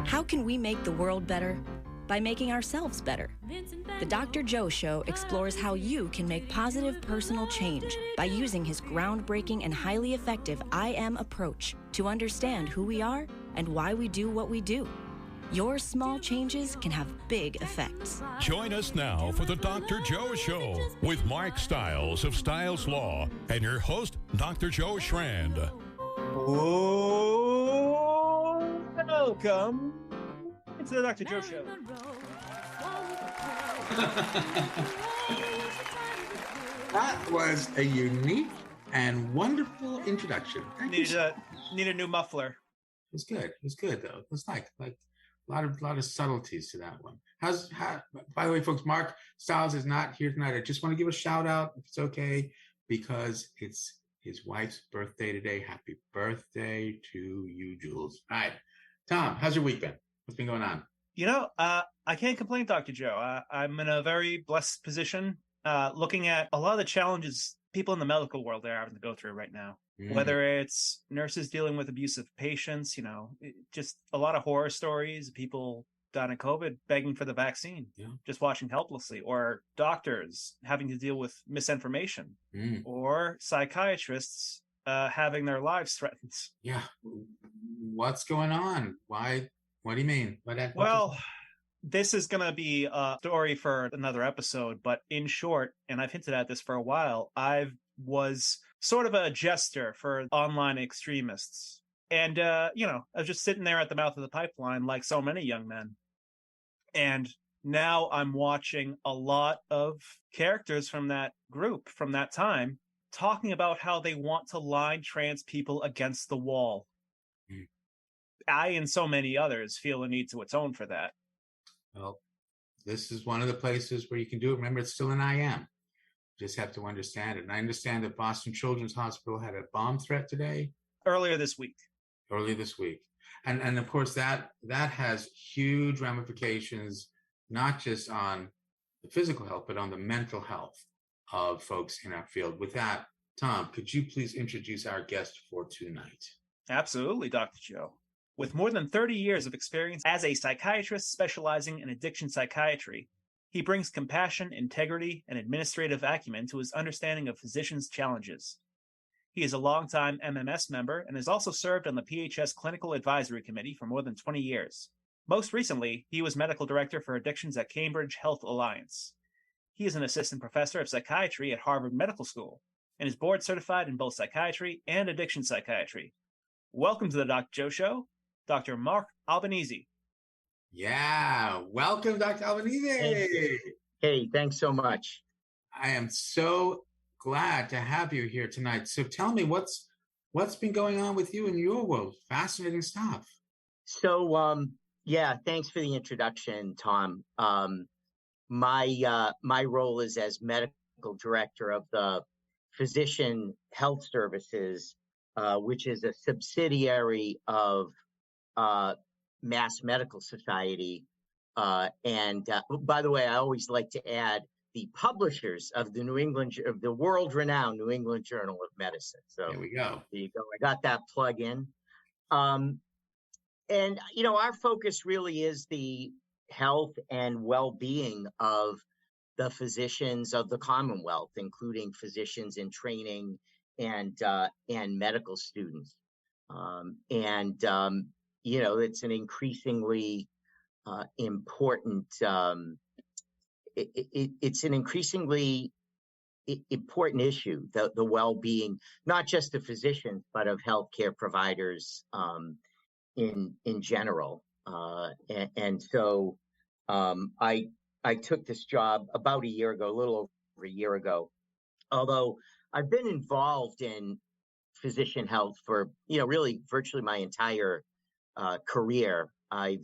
How can we make the world better? By making ourselves better. The Dr. Joe Show explores how you can make positive personal change by using his groundbreaking and highly effective I Am approach to understand who we are and why we do what we do. Your small changes can have big effects. Join us now for the Dr. Joe Show with Mark Stiles of Stiles Law and your host, Dr. Joe Schrand. Oh, welcome to the Dr. Joe Show. That was a unique and wonderful introduction. Need a new muffler. It's good. It's good though. It's like a lot of subtleties to that one. By the way, folks, Mark Stiles is not here tonight. I just want to give a shout out, if it's okay, because it's his wife's birthday today. Happy birthday to you, Jules. All right, Tom, how's your week been? What's been going on? I can't complain, Dr. Joe. I'm in a very blessed position, looking at a lot of the challenges people in the medical world are having to go through right now. Whether it's nurses dealing with abusive patients, just a lot of horror stories, people dying of COVID, begging for the vaccine, just watching helplessly, or doctors having to deal with misinformation, or psychiatrists having their lives threatened. Yeah. What's going on? Why? What do you mean? Well, this is going to be a story for another episode, but in short, and I've hinted at this for a while, I was sort of a jester for online extremists. And, I was just sitting there at the mouth of the pipeline like so many young men. And now I'm watching a lot of characters from that group, from that time, talking about how they want to line trans people against the wall. I and so many others feel a need to atone for that. Well, this is one of the places where you can do it. Remember, it's still an I Am. Just have to understand it. And I understand that Boston Children's Hospital had a bomb threat today. Earlier this week. And of course, that has huge ramifications, not just on the physical health, but on the mental health of folks in our field. With that, Tom, could you please introduce our guest for tonight? Absolutely, Dr. Joe. With more than 30 years of experience as a psychiatrist specializing in addiction psychiatry, he brings compassion, integrity, and administrative acumen to his understanding of physicians' challenges. He is a longtime MMS member and has also served on the PHS Clinical Advisory Committee for more than 20 years. Most recently, he was medical director for addictions at Cambridge Health Alliance. He is an assistant professor of psychiatry at Harvard Medical School and is board certified in both psychiatry and addiction psychiatry. Welcome to the Dr. Joe Show, Dr. Mark Albanese. Yeah, welcome, Dr. Albanese. Hey, thanks so much. I am so glad to have you here tonight. So tell me, what's been going on with you in your world? Fascinating stuff. So, thanks for the introduction, Tom. My role is as medical director of the Physician Health Services, which is a subsidiary of Mass Medical Society. And by the way, I always like to add the publishers of the world-renowned New England Journal of Medicine. So there we go. There you go. I got that plug in. And, our focus really is the health and well-being of the physicians of the Commonwealth, including physicians in training and medical students. It's an increasingly important. It's an increasingly important issue, the well-being, not just of physicians, but of healthcare providers in general. So I took this job about a year ago, a little over a year ago. Although I've been involved in physician health for really virtually my entire career. I've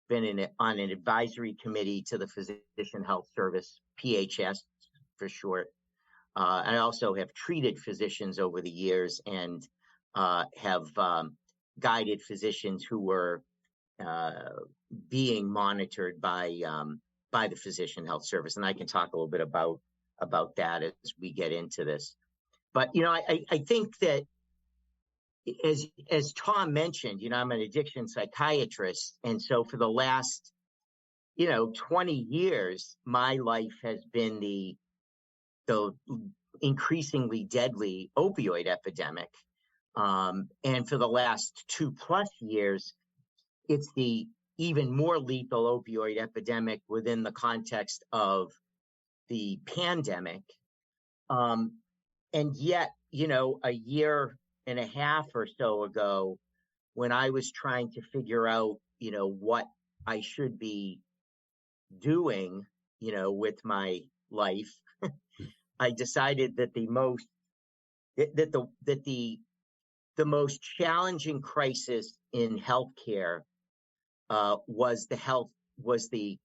been on an advisory committee to the Physician Health Service, PHS for short. I also have treated physicians over the years and have guided physicians who were being monitored by the Physician Health Service, and I can talk a little bit about that as we get into this. But I think that as Tom mentioned, I'm an addiction psychiatrist, and so for the last 20 years, my life has been the increasingly deadly opioid epidemic. And for the last 2+ years, it's the even more lethal opioid epidemic within the context of the pandemic. And yet, a year and a half or so ago, when I was trying to figure out, what I should be doing, with my life, I decided that the most challenging crisis in healthcare was the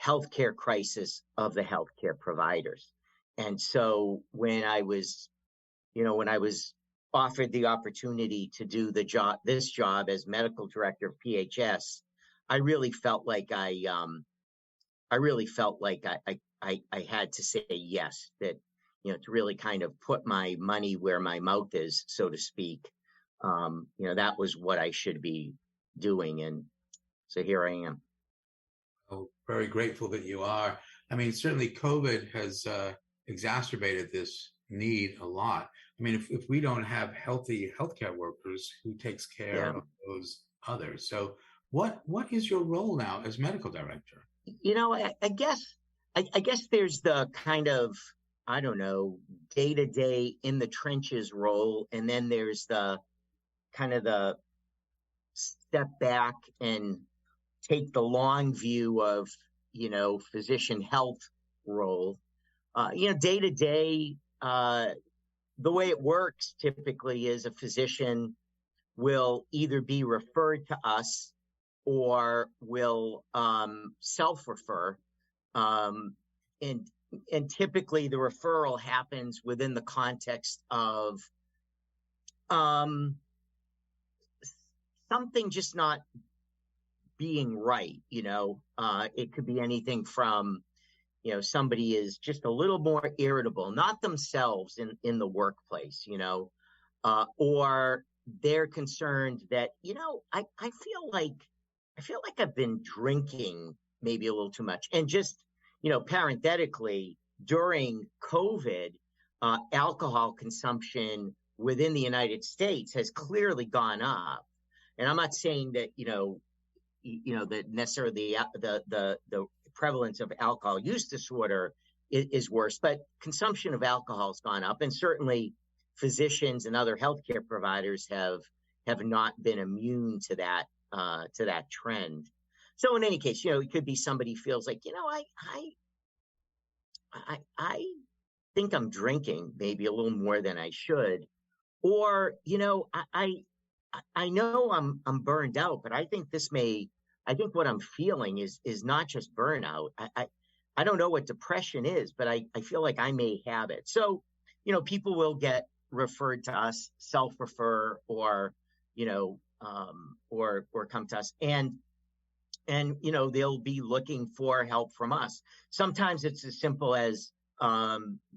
healthcare crisis of the healthcare providers. And so when I was offered the opportunity to do this job as medical director of PHS, I really felt like I had to say yes, that, to really kind of put my money where my mouth is, so to speak. That was what I should be doing. And so here I am. Oh, very grateful that you are. I mean, certainly COVID has exacerbated this need a lot. I mean, if we don't have healthy healthcare workers, who takes care of those others? So what is your role now as medical director? I guess there's the kind of, day-to-day in the trenches role. And then there's the kind of the step back and take the long view of, physician health role. Day-to-day, the way it works typically is a physician will either be referred to us or will self-refer. And typically the referral happens within the context of something just not being right. It could be anything from, somebody is just a little more irritable, not themselves in the workplace, or they're concerned that, I feel like I've been drinking maybe a little too much. And just, parenthetically, during COVID, alcohol consumption within the United States has clearly gone up. And I'm not saying that, that necessarily the prevalence of alcohol use disorder is worse, but consumption of alcohol has gone up. And certainly physicians and other healthcare providers have not been immune to that trend. So in any case, it could be somebody feels like, I think I'm drinking maybe a little more than I should, or, I know I'm burned out, but I think what I'm feeling is not just burnout. I don't know what depression is, but I feel like I may have it. So, people will get referred to us, self-refer, or come to us, and they'll be looking for help from us. Sometimes it's as simple as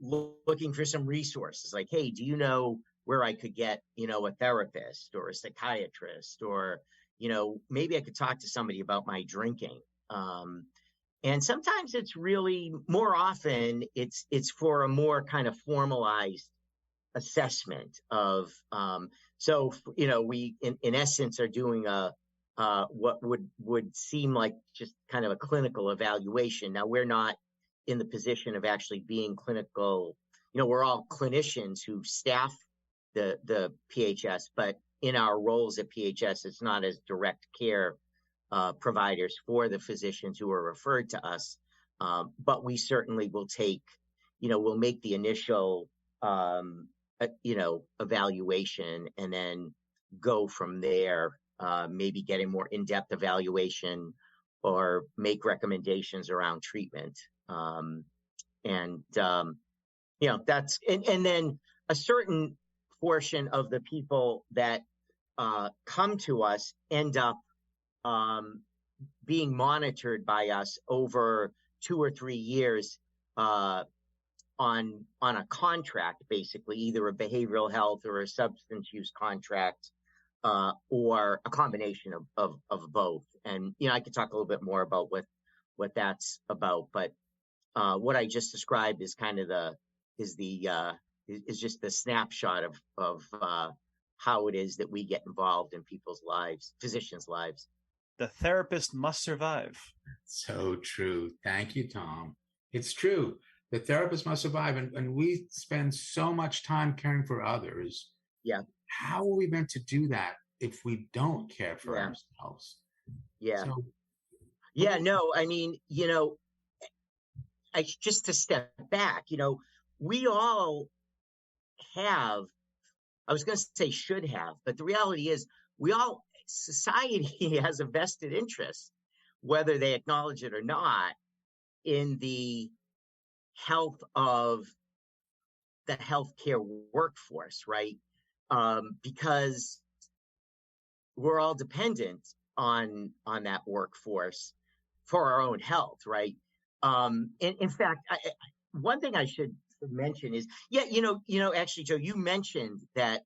looking for some resources, like, hey, do you know where I could get, a therapist or a psychiatrist, or, maybe I could talk to somebody about my drinking. And sometimes it's really, more often, it's for a more kind of formalized assessment of, we in essence are doing what would seem like just kind of a clinical evaluation. Now, we're not in the position of actually being clinical. We're all clinicians who staff the PHS, but in our roles at PHS, it's not as direct care providers for the physicians who are referred to us. But we certainly will we'll make the initial, evaluation, and then go from there, maybe get a more in-depth evaluation or make recommendations around treatment. That's, and then a certain portion of the people that come to us end up being monitored by us over 2 or 3 years on a contract, basically, either a behavioral health or a substance use contract. or a combination of both. And, I could talk a little bit more about what that's about, but what I just described is kind of is just the snapshot of how it is that we get involved in people's lives, physicians' lives. The therapist must survive. So true. Thank you, Tom. It's true. The therapist must survive. And we spend so much time caring for others. Yeah. How are we meant to do that if we don't care for ourselves? Yeah. So, No, I mean, just to step back, we all have, I was going to say should have, but the reality is society has a vested interest, whether they acknowledge it or not, in the health of the healthcare workforce, right? Because we're all dependent on that workforce for our own health, right? In fact, one thing I should mention is, actually, Joe, you mentioned that,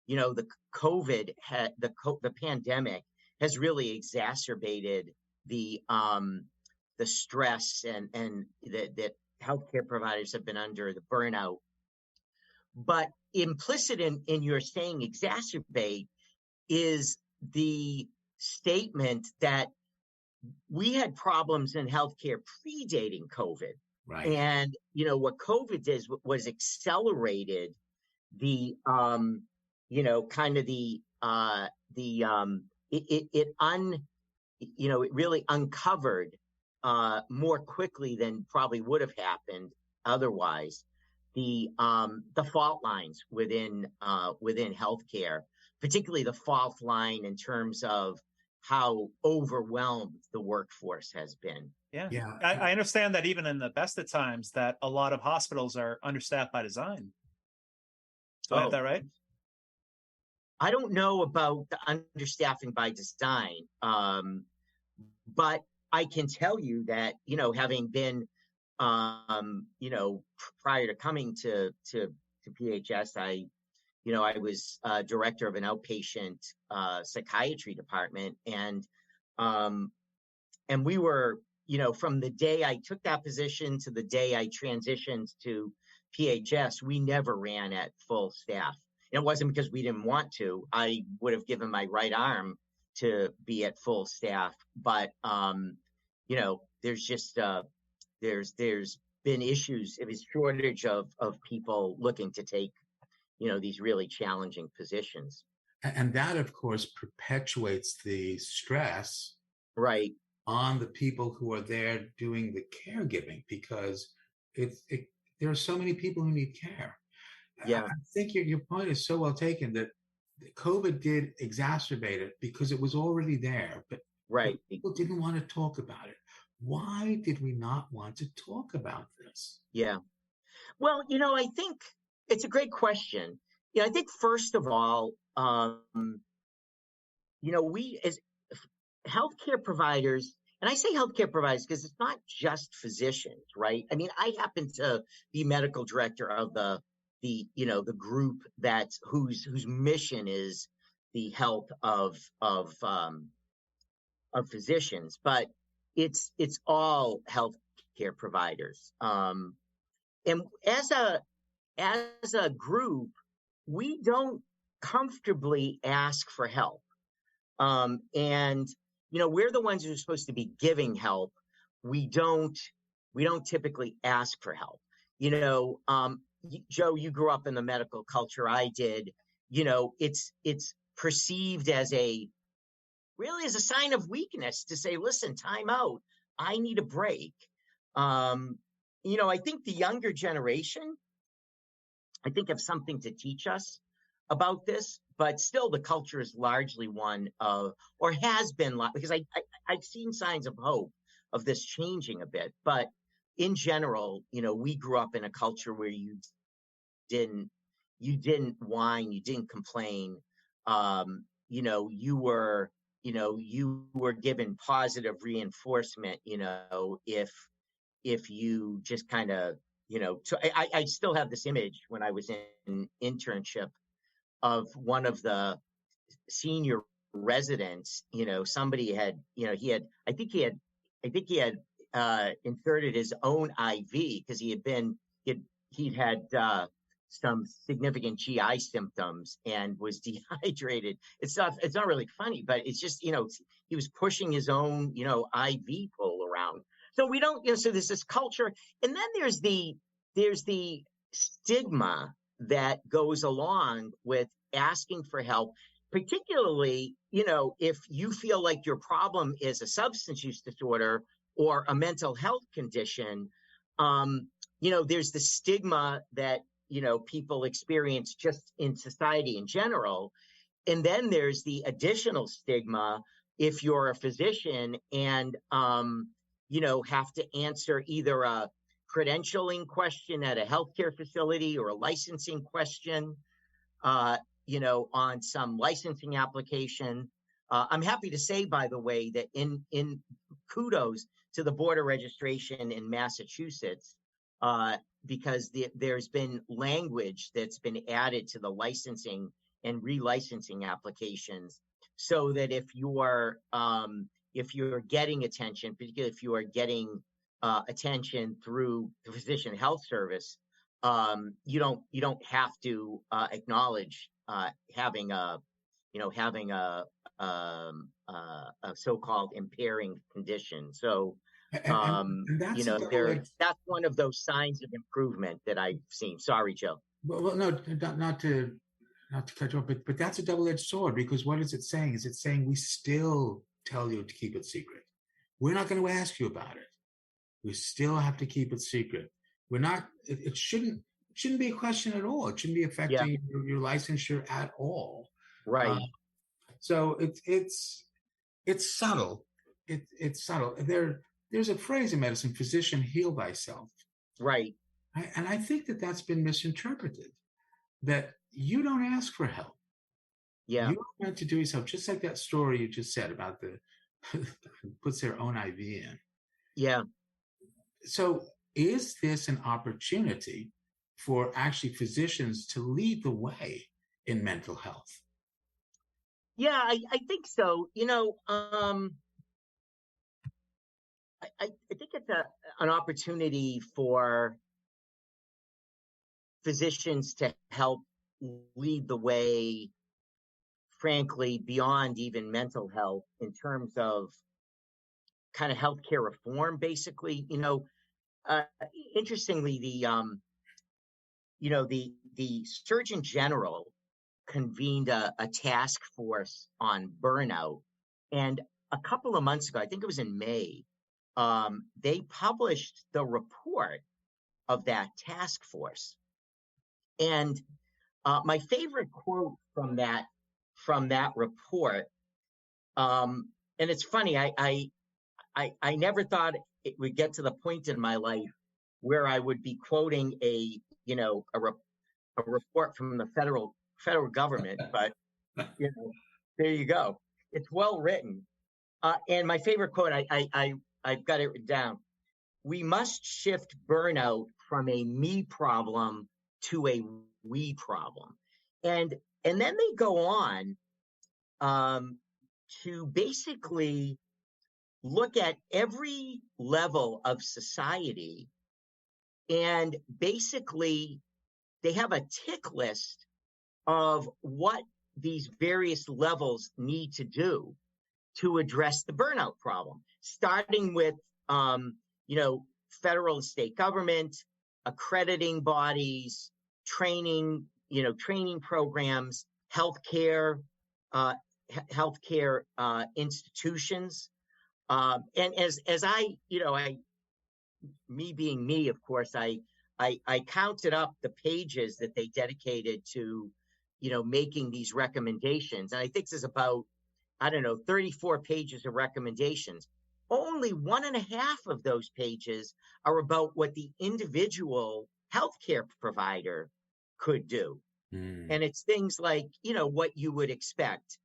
the COVID the pandemic has really exacerbated the stress and that healthcare providers have been under, the burnout. But implicit in your saying exacerbate is the statement that we had problems in healthcare predating COVID. right. And, what COVID did was accelerated the, it really uncovered more quickly than probably would have happened otherwise, the fault lines within healthcare, particularly the fault line in terms of how overwhelmed the workforce has been. Yeah. Yeah. I understand that even in the best of times that a lot of hospitals are understaffed by design. Do I have that right? I don't know about the understaffing by design, but I can tell you that, having been, prior to coming to PHS, I was director of an outpatient psychiatry department, and we were, from the day I took that position to the day I transitioned to PHS, we never ran at full staff. And it wasn't because we didn't want to. I would have given my right arm to be at full staff, but there's just there's been issues. It was shortage of people looking to take these really challenging positions. And that, of course, perpetuates the stress right on the people who are there doing the caregiving, because there are so many people who need care. Yeah. I think your point is so well taken that COVID did exacerbate it because it was already there, but people didn't want to talk about it. Why did we not want to talk about this? Yeah. Well, I think it's a great question. I think first of all, we as healthcare providers, and I say healthcare providers because it's not just physicians, right? I mean, I happen to be medical director of the group whose mission is the health of physicians, but it's all healthcare providers. And as a group, we don't comfortably ask for help. And we're the ones who are supposed to be giving help. We don't typically ask for help. Joe, you grew up in the medical culture. I did. It's perceived as a sign of weakness to say, listen, time out. I need a break. I think the younger generation, have something to teach us about this, but still the culture is largely one of, or has been, because I've seen signs of hope of this changing a bit, but in general, we grew up in a culture where you didn't whine, you didn't complain. You were given positive reinforcement, if you just kind of, I still have this image when I was in internship of one of the senior residents, somebody had, I think he had inserted his own IV because he'd had some significant GI symptoms and was dehydrated. It's not really funny, but it's just, he was pushing his own, IV pole around. So we don't, so there's this culture, and then there's the stigma that goes along with asking for help, particularly, if you feel like your problem is a substance use disorder or a mental health condition. There's the stigma that, people experience just in society in general. And then there's the additional stigma if you're a physician and, have to answer either a credentialing question at a healthcare facility or a licensing question, on some licensing application. I'm happy to say, by the way, that in kudos to the Board of Registration in Massachusetts, because there's been language that's been added to the licensing and relicensing applications, so that if you're getting attention, particularly if you are getting attention through the physician health service, you don't have to acknowledge having a so-called impairing condition. So, and that's one of those signs of improvement that I've seen. Sorry, Joe. Well, no, not to cut you off, but that's a double-edged sword, because what is it saying? Is it saying we still tell you to keep it secret? We're not going to ask you about it. We still have to keep it secret. We're not. It shouldn't be a question at all. It shouldn't be affecting your licensure at all. Right. So it's subtle. It's subtle. There's a phrase in medicine: "Physician, heal thyself." Right. And I think that's been misinterpreted. That you don't ask for help. Yeah. You're meant to do yourself, just like that story you just said about the puts their own IV in. Yeah. So is this an opportunity for actually physicians to lead the way in mental health? Yeah, I think so. I think it's an opportunity for physicians to help lead the way, frankly, beyond even mental health, in terms of kind of healthcare reform, basically. Interestingly, the Surgeon General convened a task force on burnout, and a couple of months ago, I think it was in May, they published the report of that task force. And my favorite quote from that report, and it's funny, I never thought it would get to the point in my life where I would be quoting a report from the federal government, but there you go. It's well written. And my favorite quote, I've got it down: "We must shift burnout from a me problem to a we problem." And then they go on to basically look at every level of society, and basically they have a tick list of what these various levels need to do to address the burnout problem, starting with federal and state government, accrediting bodies, training programs, healthcare institutions. And as me being me, of course, I counted up the pages that they dedicated to, making these recommendations. And I think there's about, 34 pages of recommendations. Only 1.5 of those pages are about what the individual healthcare provider could do. And it's things like, what you would expect,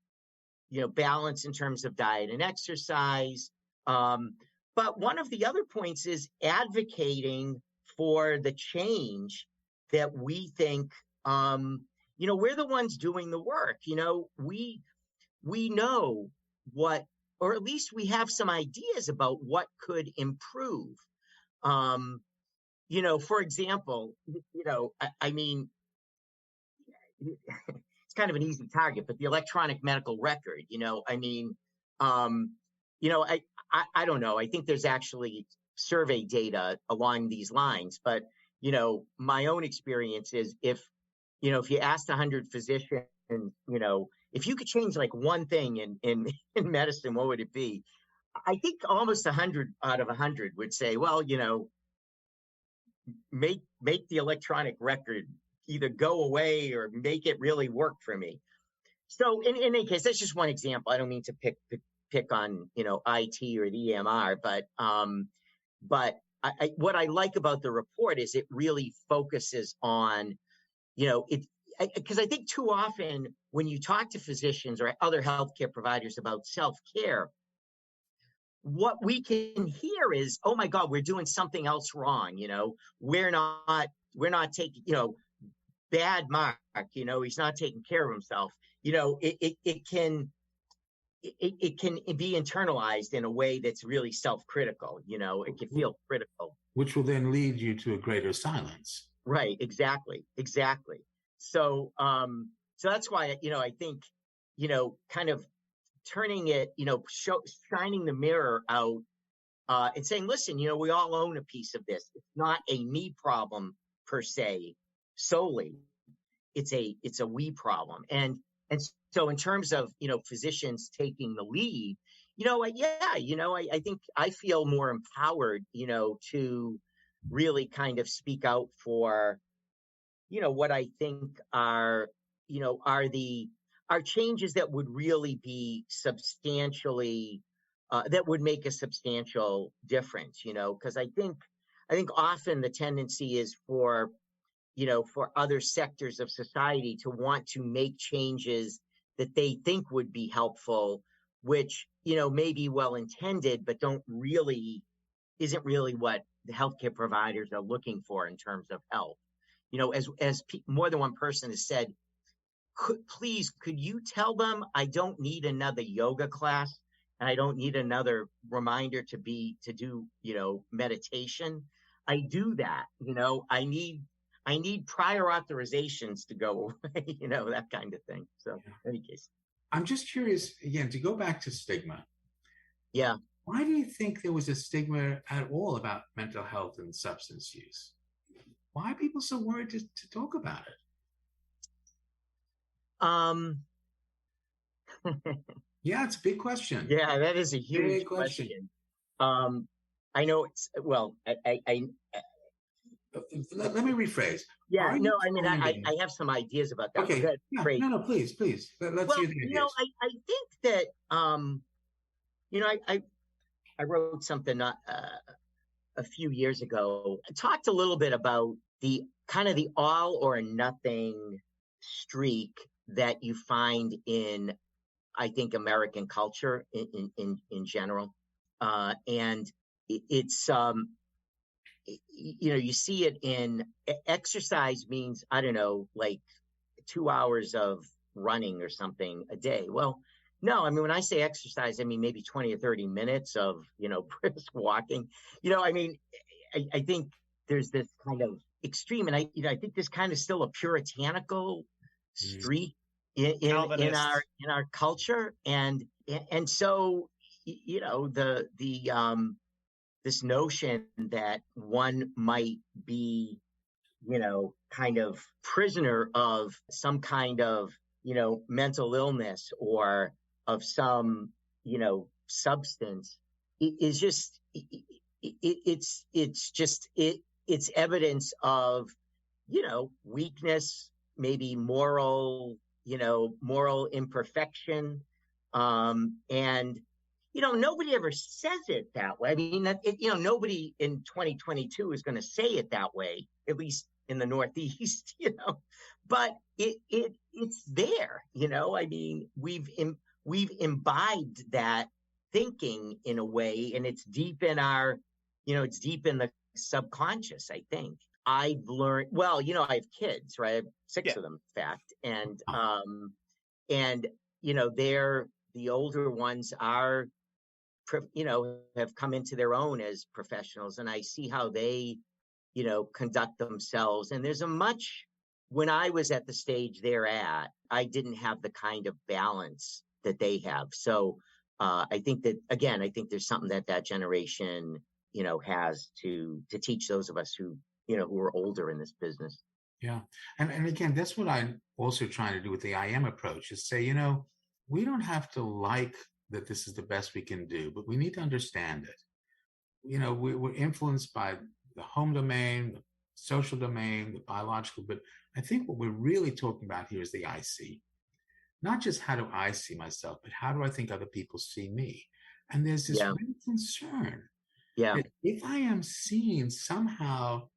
balance in terms of diet and exercise. But one of the other points is advocating for the change that we think, we're the ones doing the work. we know what, or at least we have some ideas about what could improve. For example, I mean, it's kind of an easy target, but the electronic medical record, I don't know. I think there's actually survey data along these lines, but, my own experience is if you asked 100 physicians, if you could change like one thing in medicine, what would it be? I think almost 100 out of 100 would say, well, make the electronic record either go away or make it really work for me. So in any case, that's just one example. I don't mean to pick on, IT or the EMR, but what I like about the report is it really focuses on, because I think too often when you talk to physicians or other healthcare providers about self-care, what we can hear is, oh my God, we're doing something else wrong. We're not taking, bad Mark, he's not taking care of himself. It can be internalized in a way that's really self-critical. It can feel critical, which will then lead you to a greater silence. Right. Exactly. So that's why, I think, kind of turning it, shining the mirror out and saying, listen, we all own a piece of this. It's not a me problem per se solely. It's a we problem. And so in terms of, physicians taking the lead, I think I feel more empowered, to really kind of speak out for, what I think are changes that would really be substantially, that would make a substantial difference, because I think often the tendency is for other sectors of society to want to make changes that they think would be helpful, which, may be well intended, but isn't really what the healthcare providers are looking for in terms of health. As more than one person has said, could you tell them I don't need another yoga class and I don't need another reminder to do, meditation. I do that, I need prior authorizations to go away, that kind of thing. So in any case. I'm just curious, again, to go back to stigma. Yeah. Why do you think there was a stigma at all about mental health and substance use? Why are people so worried to talk about it? Yeah, it's a big question. Yeah, that is a huge question. I know let me rephrase. Yeah, I have some ideas about that. Okay. Yeah, no, please. Let's hear the ideas. I think that, I wrote something a few years ago. I talked a little bit about the kind of the all or nothing streak that you find in, I think, American culture in general. And it's, you see it in exercise means, I don't know, like 2 hours of running or something a day. Well, no, I mean, when I say exercise, I mean, maybe 20 or 30 minutes of, brisk walking, I think there's this kind of extreme, and I think there's kind of still a puritanical streak in our culture. And so, this notion that one might be, kind of prisoner of some kind of, mental illness or of some, substance is just, it's evidence of, weakness, maybe moral imperfection. And, nobody ever says it that way. I mean, nobody in 2022 is going to say it that way, at least in the Northeast, but it's there, I mean, we've imbibed that thinking in a way, and it's deep in our, it's deep in the subconscious, I think. I've learned, I have kids, right? I have 6 of them, in fact. And the older ones are, have come into their own as professionals, and I see how they, conduct themselves. And when I was at the stage they're at, I didn't have the kind of balance that they have. So I think there's something that generation, has to teach those of us who are older in this business. Yeah. And again, that's what I'm also trying to do with the IM approach, is say, we don't have to like that this is the best we can do, but we need to understand it. We're influenced by the home domain, the social domain, the biological, but I think what we're really talking about here is the I see. Not just how do I see myself, but how do I think other people see me? And there's this real concern that if I am seen somehow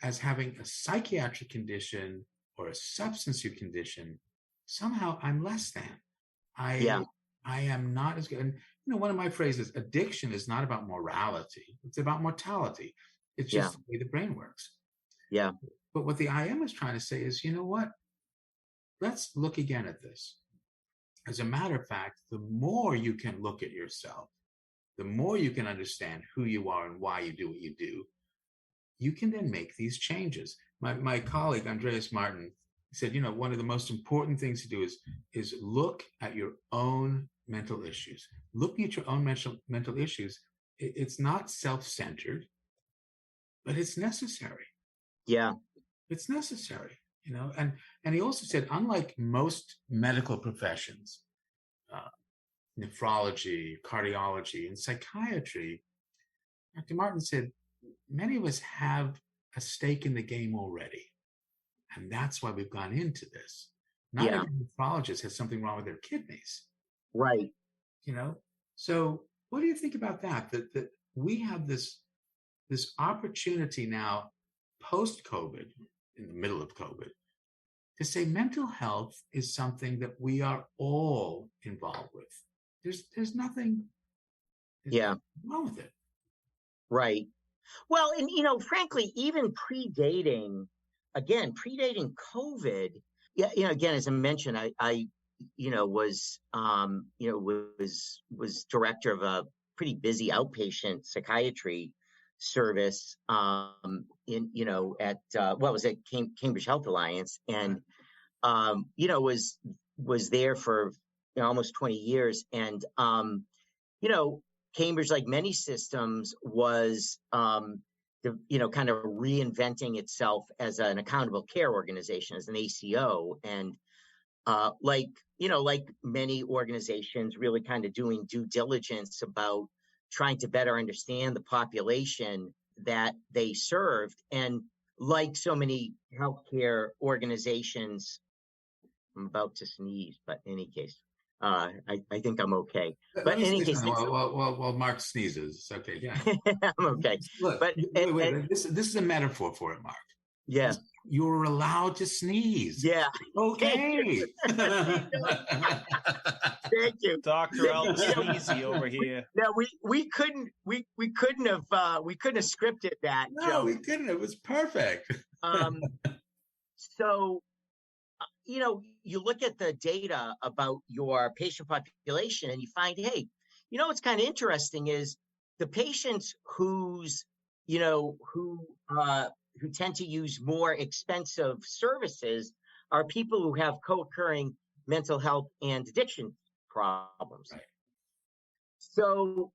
as having a psychiatric condition or a substance use condition, somehow I'm less than. I am not as good. And one of my phrases, addiction is not about morality. It's about mortality. It's just the way the brain works. Yeah. But what the IM is trying to say is, you know what? Let's look again at this. As a matter of fact, the more you can look at yourself, the more you can understand who you are and why you do what you do, you can then make these changes. My colleague, Andreas Martin, said, one of the most important things to do is look at your own mental issues. Looking at your own mental issues, it's not self-centered, but it's necessary. Yeah. It's necessary, and he also said, unlike most medical professions, nephrology, cardiology, and psychiatry, Dr. Martin said, many of us have a stake in the game already. And that's why we've gone into this. Not every nephrologist has something wrong with their kidneys. Right. So what do you think about that? That we have this opportunity now, post-COVID, in the middle of COVID, to say mental health is something that we are all involved with. There's nothing wrong with it. Right. Well, and frankly, even predating COVID, again, as I mentioned, I was director of a pretty busy outpatient psychiatry service at Cambridge Health Alliance, and was there for almost 20 years, and Cambridge, like many systems, was kind of reinventing itself as an accountable care organization, as an ACO, and like many organizations, really kind of doing due diligence about trying to better understand the population that they served. And like so many healthcare organizations, I'm about to sneeze, but in any case, I think I'm okay. But in any case, while Mark sneezes, it's okay. Yeah, I'm okay. Look, but wait. This is a metaphor for it, Mark. Yeah, you're allowed to sneeze. Yeah. Okay. Thank you, Dr. Albanese over here. No, we couldn't have scripted that. No, Joe. we couldn't. It was perfect. So, you look at the data about your patient population and you find, hey, what's kind of interesting is the patients who tend to use more expensive services are people who have co-occurring mental health and addiction problems. Right. So,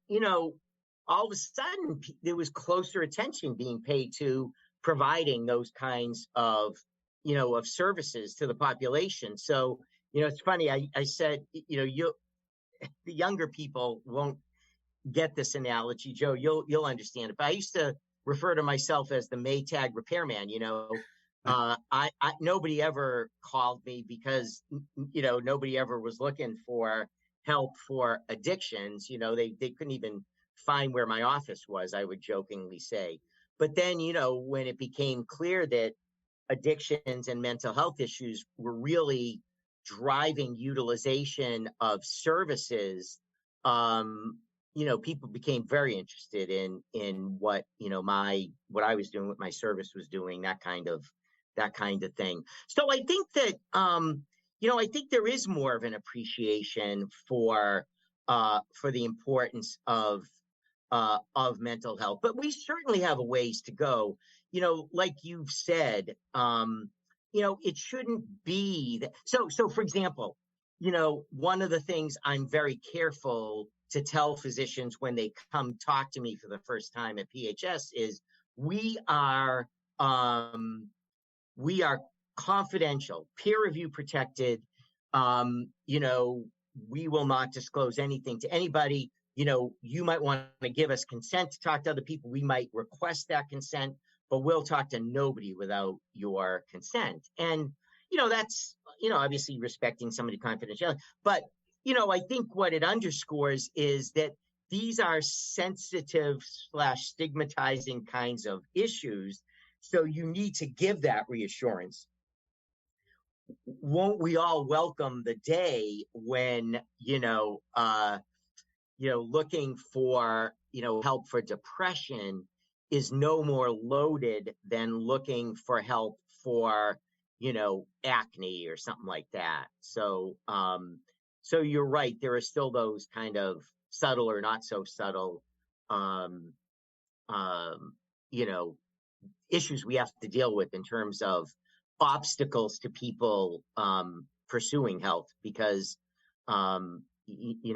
all of a sudden there was closer attention being paid to providing those kinds of services to the population. So, it's funny. I said, the younger people won't get this analogy, Joe. You'll understand it. But I used to refer to myself as the Maytag repairman. Nobody ever called me because nobody ever was looking for help for addictions. They couldn't even find where my office was, I would jokingly say. But then, when it became clear that addictions and mental health issues were really driving utilization of services, people became very interested in what what I was doing, what my service was doing, that kind of thing. So I think that I think there is more of an appreciation for the importance of mental health, but we certainly have a ways to go. Like you've said, it shouldn't be that. So for example, one of the things I'm very careful to tell physicians when they come talk to me for the first time at PHS is we are confidential, peer review protected. We will not disclose anything to anybody. You might want to give us consent to talk to other people. We might request that consent, but we'll talk to nobody without your consent. And, that's, obviously respecting somebody's confidentiality. But, I think what it underscores is that these are sensitive / stigmatizing kinds of issues. So you need to give that reassurance. Won't we all welcome the day when, looking for, help for depression is no more loaded than looking for help for, acne or something like that. So you're right. There are still those kind of subtle or not so subtle, issues we have to deal with in terms of obstacles to people pursuing health, because you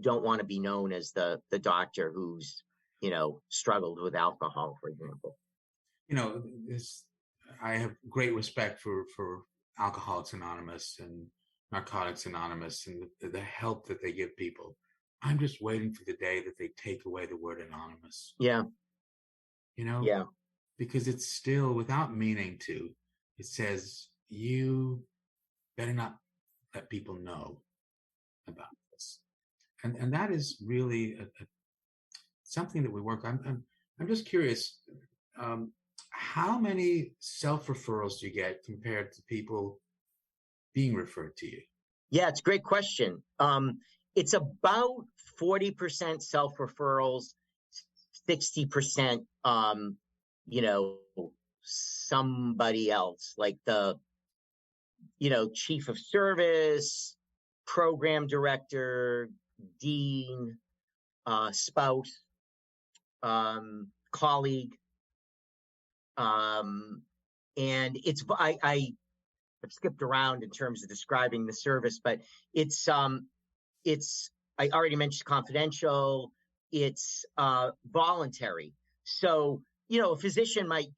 don't want to be known as the doctor who's struggled with alcohol, for example. I have great respect for Alcoholics Anonymous and Narcotics Anonymous and the help that they give people. I'm just waiting for the day that they take away the word anonymous. Yeah. Yeah. Because it's still, without meaning to, it says you better not let people know about this, and that is really something that we work on. I'm just curious, how many self-referrals do you get compared to people being referred to you? Yeah, it's a great question. It's about 40% self-referrals, 60%, somebody else, like the, chief of service, program director, dean, spouse, colleague. And I've skipped around in terms of describing the service, but it's I already mentioned confidential. It's voluntary. So, a physician might,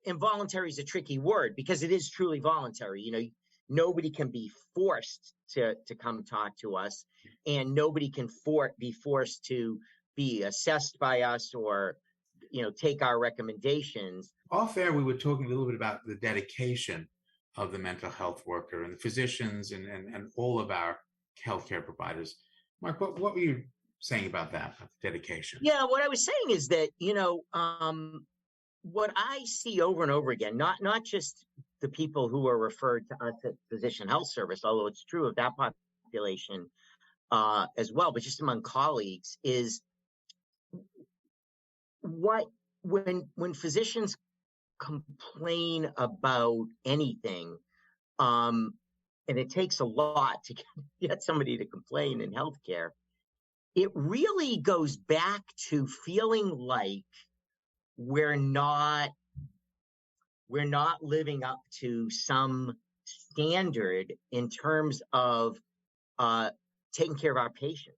involuntary is a tricky word because it is truly voluntary. Nobody can be forced to come talk to us, and nobody can be forced to be assessed by us or, take our recommendations. Off air, we were talking a little bit about the dedication of the mental health worker and the physicians and all of our healthcare providers. Mark, what were you saying about that, about the dedication? Yeah, what I was saying is that, what I see over and over again, not just the people who are referred to us at Physician Health Service, although it's true of that population as well, but just among colleagues, is when physicians complain about anything, and it takes a lot to get somebody to complain in healthcare, it really goes back to feeling like we're not living up to some standard in terms of taking care of our patients.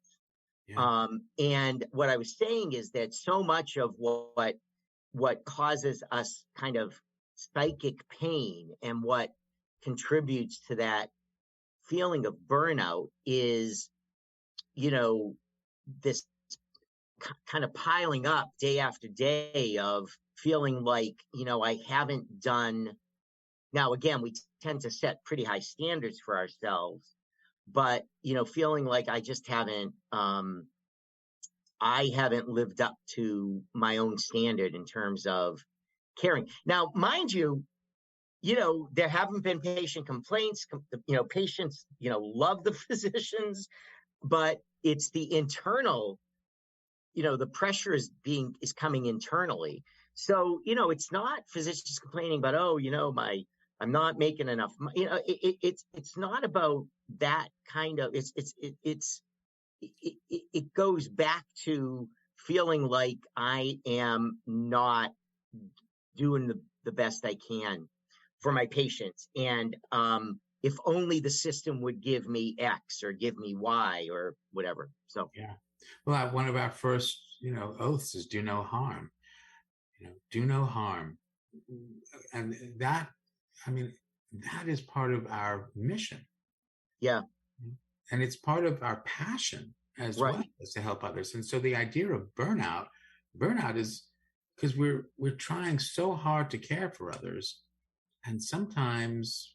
Yeah. And what I was saying is that so much of what causes us kind of psychic pain and what contributes to that feeling of burnout is, this kind of piling up day after day of feeling like, I haven't done. Now, again, we tend to set pretty high standards for ourselves, but, feeling like I just haven't, I haven't lived up to my own standard in terms of caring. Now, mind you, there haven't been patient complaints. Patients, love the physicians, but it's the internal, the pressure is coming internally. So, it's not physicians complaining about, I'm not making enough. It's not about that kind of. It goes back to feeling like I am not doing the best I can for my patients, and if only the system would give me X or give me Y or whatever. So yeah. Well, one of our first, oaths is do no harm. Do no harm, and that, I mean, that is part of our mission. Yeah, and it's part of our passion as right. well, is to help others. And so the idea of burnout is because we're trying so hard to care for others, and sometimes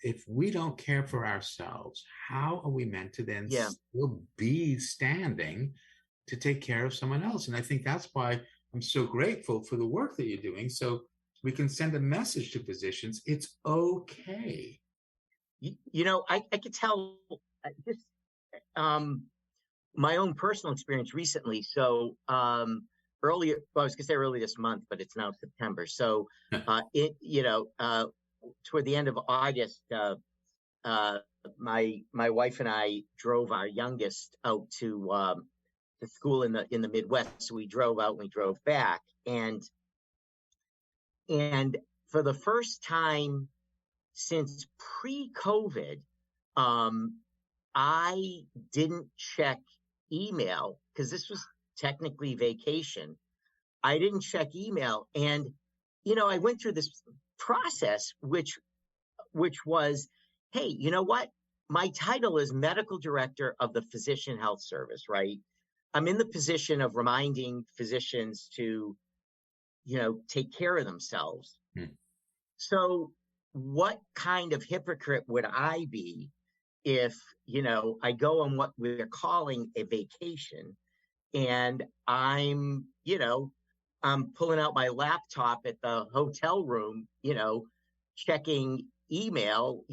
if we don't care for ourselves, how are we meant to then still be standing to take care of someone else? And I think that's why I'm so grateful for the work that you're doing, so we can send a message to physicians. It's okay. I could tell just my own personal experience recently. So earlier, well, I was gonna say early this month, but it's now September. So toward the end of August, my wife and I drove our youngest out to school in the Midwest. So we drove out and we drove back, and for the first time since pre-COVID, I didn't check email because this was technically vacation. I didn't check email, and I went through this process, which was, hey, you know what? My title is medical director of the Physician Health Service, right? I'm in the position of reminding physicians to, take care of themselves. So what kind of hypocrite would I be if, I go on what we're calling a vacation, and I'm pulling out my laptop at the hotel room, checking email,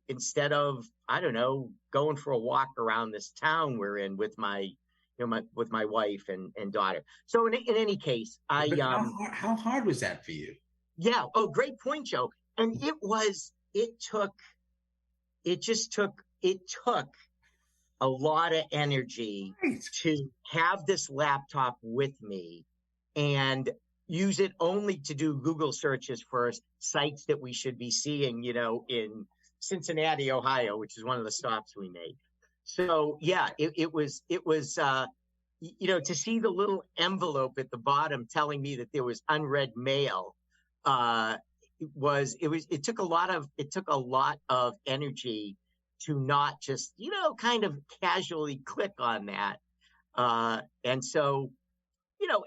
instead of, I don't know, going for a walk around this town we're in with my wife and daughter. So in any case, how hard was that for you? Yeah. Oh, great point, Joe. And it took a lot of energy to have this laptop with me and use it only to do Google searches for sites that we should be seeing, in Cincinnati, Ohio, which is one of the stops we made. So yeah, it was to see the little envelope at the bottom telling me that there was unread mail. It took a lot of energy to not just, kind of casually click on that. And so,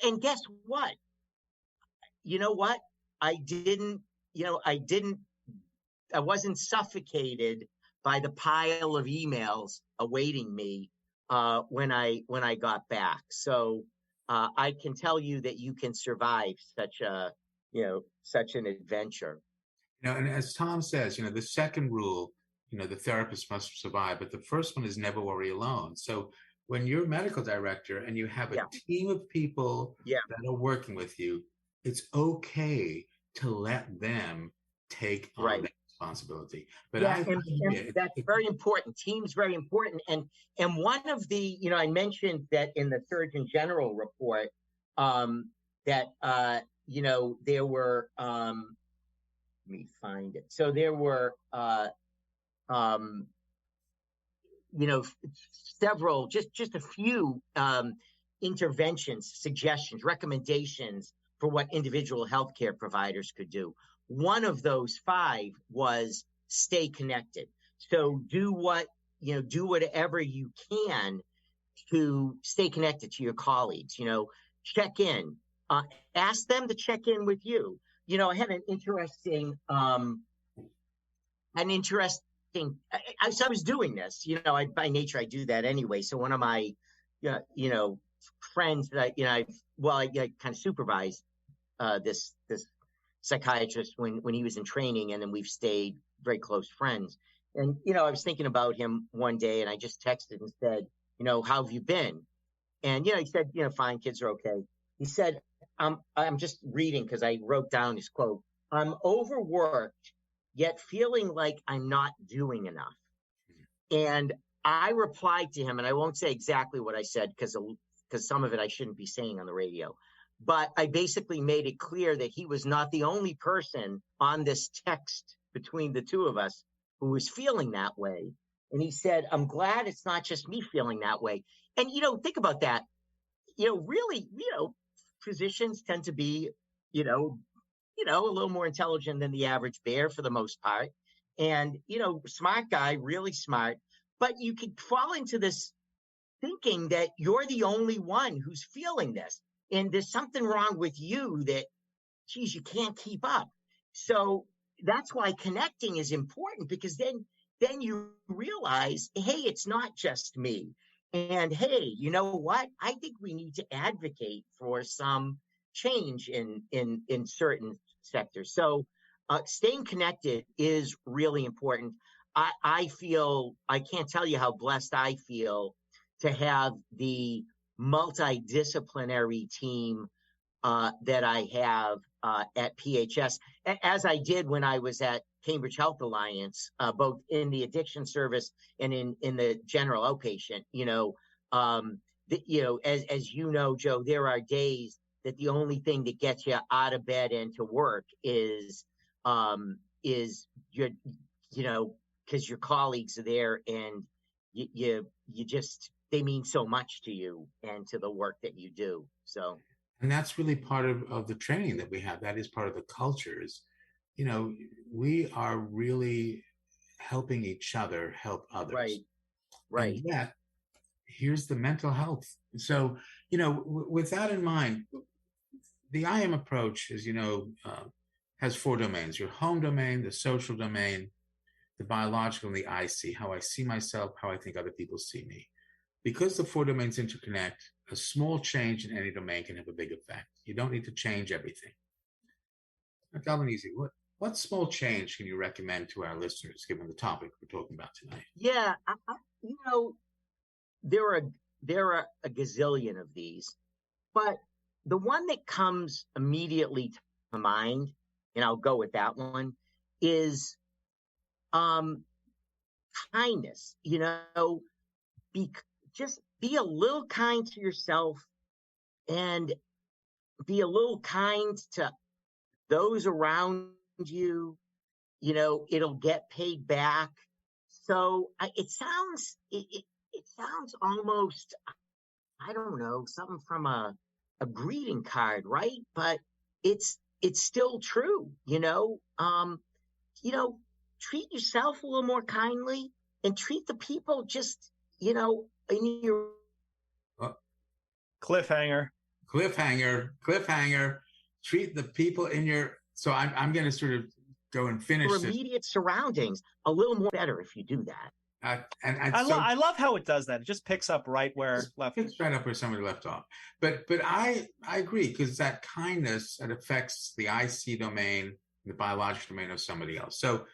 and guess what? I wasn't suffocated by the pile of emails awaiting me when I got back. So I can tell you that you can survive such an adventure. And as Tom says, the second rule, the therapist must survive, but the first one is never worry alone. So when you're a medical director and you have a team of people that are working with you, it's okay to let them take on that responsibility. But that's very important. Team's very important. And one of the, I mentioned that in the Surgeon General report, that there were let me find it. So there were several, just a few interventions, suggestions, recommendations for what individual healthcare providers could do. One of those 5 was stay connected. So do whatever you can to stay connected to your colleagues. Check in, ask them to check in with you. I had an interesting. I was doing this. By nature I do that anyway. So one of my, friends that I kind of supervised this psychiatrist when he was in training, and then we've stayed very close friends. And I was thinking about him one day, and I just texted and said, how have you been? And he said, fine, kids are okay. He said, I'm just reading because I wrote down his quote. I'm overworked yet feeling like I'm not doing enough. And I replied to him, and I won't say exactly what I said because some of it I shouldn't be saying on the radio. But I basically made it clear that he was not the only person on this text between the two of us who was feeling that way. And he said, I'm glad it's not just me feeling that way. And, think about that. Really, physicians tend to be, a little more intelligent than the average bear for the most part. And, smart guy, really smart. But you could fall into this thinking that you're the only one who's feeling this. And there's something wrong with you that, geez, you can't keep up. So that's why connecting is important, because then you realize, hey, it's not just me. And hey, you know what? I think we need to advocate for some change in certain sectors. So staying connected is really important. I can't tell you how blessed I feel to have the multidisciplinary team that I have at PHS, as I did when I was at Cambridge Health Alliance, both in the addiction service and in the general outpatient. As you know, Joe, there are days that the only thing that gets you out of bed and to work is your, because your colleagues are there, and you just, they mean so much to you and to the work that you do. So, and that's really part of the training that we have. That is part of the cultures. We are really helping each other help others. Right. And yet, here's the mental health. So, with that in mind, the IM approach, as has 4 domains: your home domain, the social domain, the biological, and the IC, how I see myself, how I think other people see me. Because the 4 domains interconnect, a small change in any domain can have a big effect. You don't need to change everything. Dr. Albanese, what small change can you recommend to our listeners, given the topic we're talking about tonight? Yeah, there are a gazillion of these, but the one that comes immediately to mind, and I'll go with that one, is kindness. Just be a little kind to yourself, and be a little kind to those around you. It'll get paid back. So it sounds almost, I don't know, something from a greeting card, right? But it's still true. Treat yourself a little more kindly, and treat the people just, in your cliffhanger. Treat the people in your. So I'm going to sort of go and finish your immediate surroundings a little more better if you do that. I love how it does that. It just picks up right where left. Picks right up where somebody left off. But I agree, because that kindness, that affects the IC domain, the biological domain of somebody else. So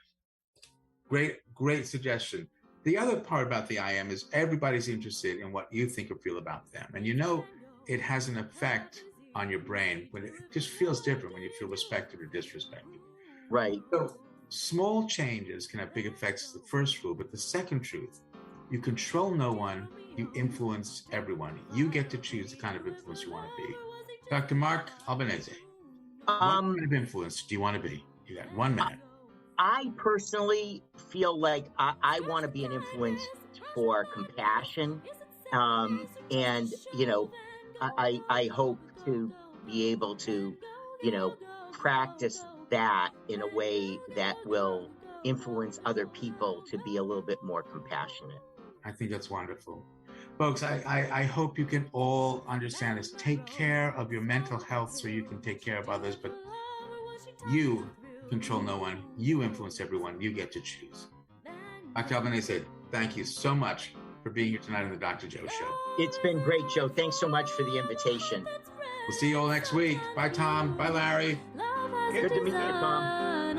great suggestion. The other part about the IM is everybody's interested in what you think or feel about them. And it has an effect on your brain, but it just feels different when you feel respected or disrespected. Right. So small changes can have big effects is the first rule, but the second truth, you control no one, you influence everyone. You get to choose the kind of influence you want to be. Dr. Mark Albanese, what kind of influence do you want to be? You got 1 minute. I personally feel like I want to be an influence for compassion. And, I hope to be able to, practice that in a way that will influence other people to be a little bit more compassionate. I think that's wonderful. Folks, I hope you can all understand this. Take care of your mental health so you can take care of others, but you control no one. You influence everyone. You get to choose. Dr. Albanese, thank you so much for being here tonight on the Dr. Joe Show. It's been great, Joe. Thanks so much for the invitation. We'll see you all next week. Bye, Tom. Bye, Larry. Good to meet you, Tom.